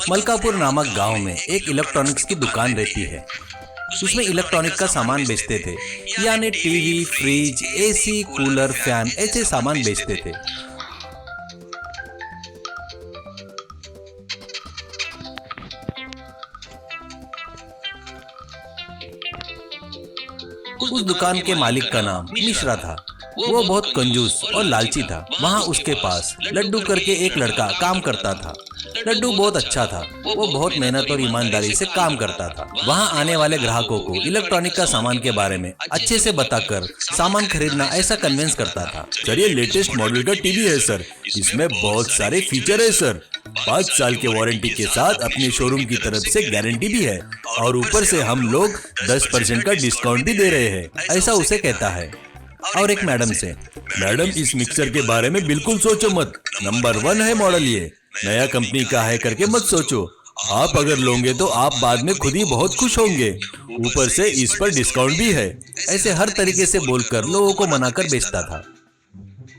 मलकापुर नामक गांव में एक इलेक्ट्रॉनिक्स की दुकान रहती है। उसमें इलेक्ट्रॉनिक का सामान बेचते थे, यानी TV, fridge, AC, cooler, fan ऐसे सामान बेचते थे। उस दुकान के मालिक का नाम मिश्रा था। वो बहुत कंजूस और लालची था। वहाँ उसके पास लड्डू करके एक लड़का काम करता था। लड्डू बहुत अच्छा था। वो बहुत मेहनत और ईमानदारी से काम करता था। वहाँ आने वाले ग्राहकों को इलेक्ट्रॉनिक का सामान के बारे में अच्छे से बताकर सामान खरीदना ऐसा कन्विंस करता था। सर, ये लेटेस्ट मॉडल का टीवी है सर। इसमें बहुत सारे फीचर है सर। 5 साल के वारंटी के साथ अपने शोरूम की तरफ से गारंटी भी है, और ऊपर से हम लोग 10% का डिस्काउंट भी दे रहे हैं, ऐसा उसे कहता है। और एक मैडम से, मैडम इस मिक्सर के बारे में बिल्कुल सोचो मत। नंबर 1 है मॉडल, ये नया कंपनी का है करके मत सोचो। आप अगर लोगे तो आप बाद में खुद ही बहुत खुश होंगे। ऊपर से इस पर डिस्काउंट भी है। ऐसे हर तरीके से बोलकर लोगों को मनाकर बेचता था।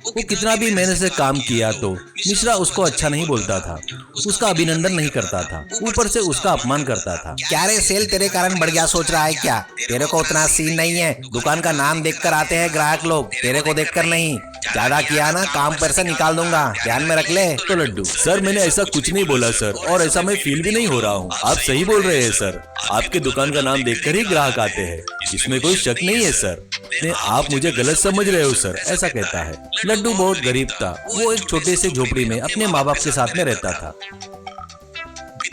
वो कितना भी मेहनत से काम किया तो मिश्रा उसको अच्छा नहीं बोलता था, उसका अभिनंदन नहीं करता था, ऊपर से उसका अपमान करता था। क्या रे सेल, तेरे कारण बढ़ गया सोच रहा है क्या? तेरे को उतना सीन नहीं है। दुकान का नाम देखकर आते हैं ग्राहक लोग, तेरे को देखकर नहीं। ज्यादा किया ना, काम पर से निकाल दूंगा, ध्यान में रख ले। तो लड्डू, सर मैंने ऐसा कुछ नहीं बोला सर, और ऐसा मैं फील भी नहीं हो रहा हूँ। आप सही बोल रहे हैं सर। आपके दुकान का नाम देखकर ही ग्राहक आते हैं, इसमें कोई शक नहीं है सर। नहीं, आप मुझे गलत समझ रहे हो सर, ऐसा कहता है। लड्डू बहुत गरीब था। वो एक छोटे से झोपड़ी में अपने माँ बाप के साथ में रहता था।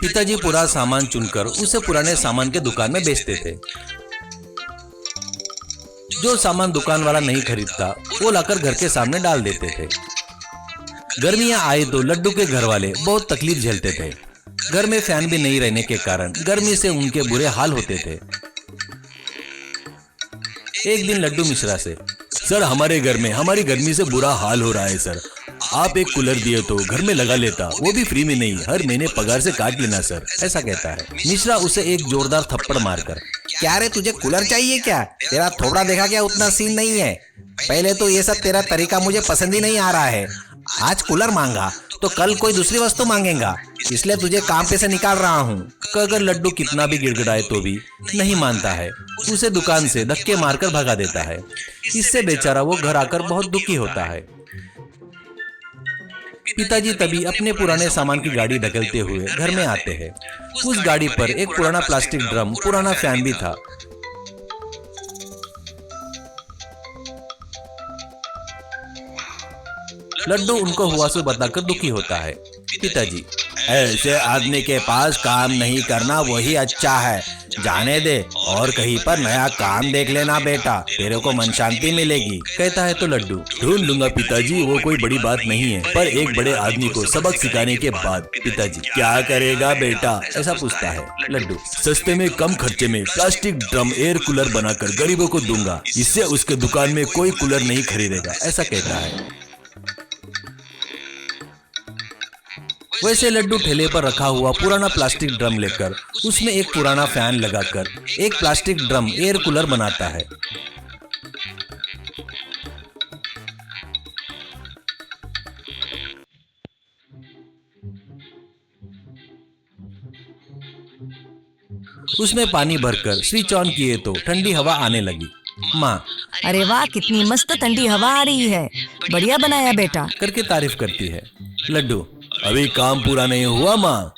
पिताजी पूरा सामान चुनकर उसे पुराने सामान के दुकान में बेचते थे। जो सामान दुकान वाला नहीं खरीदता वो लाकर घर के सामने डाल देते थे। गर्मियां आए तो लड्डू के घर वाले बहुत तकलीफ झेलते थे। घर में फैन भी नहीं रहने के कारण गर्मी से उनके बुरे हाल होते थे। एक दिन लड्डू मिश्रा से, सर हमारे घर में हमारी गर्मी से बुरा हाल हो रहा है सर। आप एक कूलर दिए तो घर में लगा लेता, वो भी फ्री में नहीं, हर महीने पगार से काट लेना सर, ऐसा कहता है। मिश्रा उसे एक जोरदार थप्पड़ मारकर, क्या रे तुझे कूलर चाहिए क्या? तेरा थोबड़ा देखा क्या? उतना सीन नहीं है। पहले तो ये सब तेरा तरीका मुझे पसंद ही नहीं आ रहा है। आज कूलर मांगा तो कल कोई दूसरी वस्तु मांगेगा, इसलिए तुझे काम पे से निकाल रहा हूँ। अगर लड्डू कितना भी गिड़गिड़ाए तो भी नहीं मानता है। उसे दुकान से धक्के मारकर भगा देता है। इससे बेचारा वो घर आकर बहुत दुखी होता है। पिताजी तभी अपने पुराने सामान की गाड़ी धकेलते हुए घर में आते हैं। उस गाड़ी पर एक पुराना प्लास्टिक ड्रम, पुराना फैन भी था। लड्डू उनको हुआ सो बताकर दुखी होता है। पिताजी, ऐसे आदमी के पास काम नहीं करना वही अच्छा है। जाने दे और कहीं पर नया काम देख लेना बेटा, तेरे को मन शांति मिलेगी, कहता है। तो लड्डू, ढूंढ लूंगा पिताजी, वो कोई बड़ी बात नहीं है। पर एक बड़े आदमी को सबक सिखाने के बाद पिताजी क्या करेगा बेटा, ऐसा पूछता है। लड्डू, सस्ते में कम खर्चे में प्लास्टिक ड्रम एयर कूलर बनाकर गरीबों को दूंगा, इससे उसके दुकान में कोई कूलर नहीं खरीदेगा, ऐसा कहता है। वैसे लड्डू ठेले पर रखा हुआ पुराना प्लास्टिक ड्रम लेकर उसमें एक पुराना फैन लगाकर एक प्लास्टिक ड्रम एयर कूलर बनाता है। उसमें पानी भरकर स्विच ऑन किए तो ठंडी हवा आने लगी। माँ, अरे वाह, कितनी मस्त ठंडी हवा आ रही है, बढ़िया बनाया बेटा, करके तारीफ करती है। लड्डू, अभी काम पूरा नहीं हुआ माँ,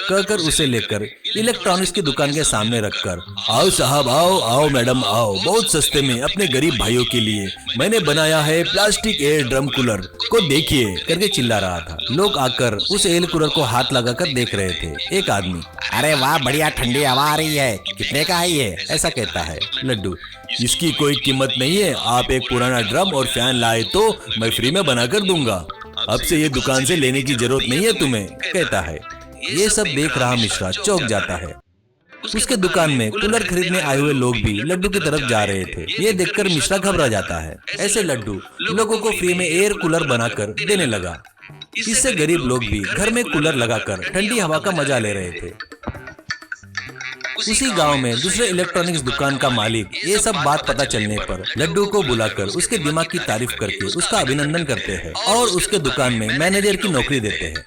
कहकर उसे लेकर इलेक्ट्रॉनिक्स की दुकान के सामने रखकर, आओ साहब आओ, आओ मैडम आओ, बहुत सस्ते में अपने गरीब भाइयों के लिए मैंने बनाया है प्लास्टिक एयर ड्रम कूलर को देखिए, करके चिल्ला रहा था। लोग आकर उस एयर कूलर को हाथ लगाकर देख रहे थे। एक आदमी, अरे वाह बढ़िया ठंडी हवा आ रही है, कितने का है ये? ऐसा कहता है। लड्डू, इसकी कोई कीमत नहीं है, आप एक पुराना ड्रम और फैन लाए तो मैं फ्री में बनाकर दूंगा, अब से ये दुकान से लेने की जरूरत नहीं है तुम्हें, कहता है। ये सब देख रहा मिश्रा चौंक जाता है। उसके दुकान में कूलर खरीदने आए हुए लोग भी लड्डू की तरफ जा रहे थे। ये देखकर मिश्रा घबरा जाता है। ऐसे लड्डू लोगों को फ्री में एयर कूलर बनाकर देने लगा। इससे गरीब लोग भी घर में कूलर लगाकर ठंडी हवा का मजा ले रहे थे। उसी गांव में दूसरे इलेक्ट्रॉनिक्स दुकान का मालिक ये सब बात पता चलने पर लड्डू को बुलाकर उसके दिमाग की तारीफ करके उसका अभिनंदन करते हैं और उसके दुकान में मैनेजर की नौकरी देते हैं।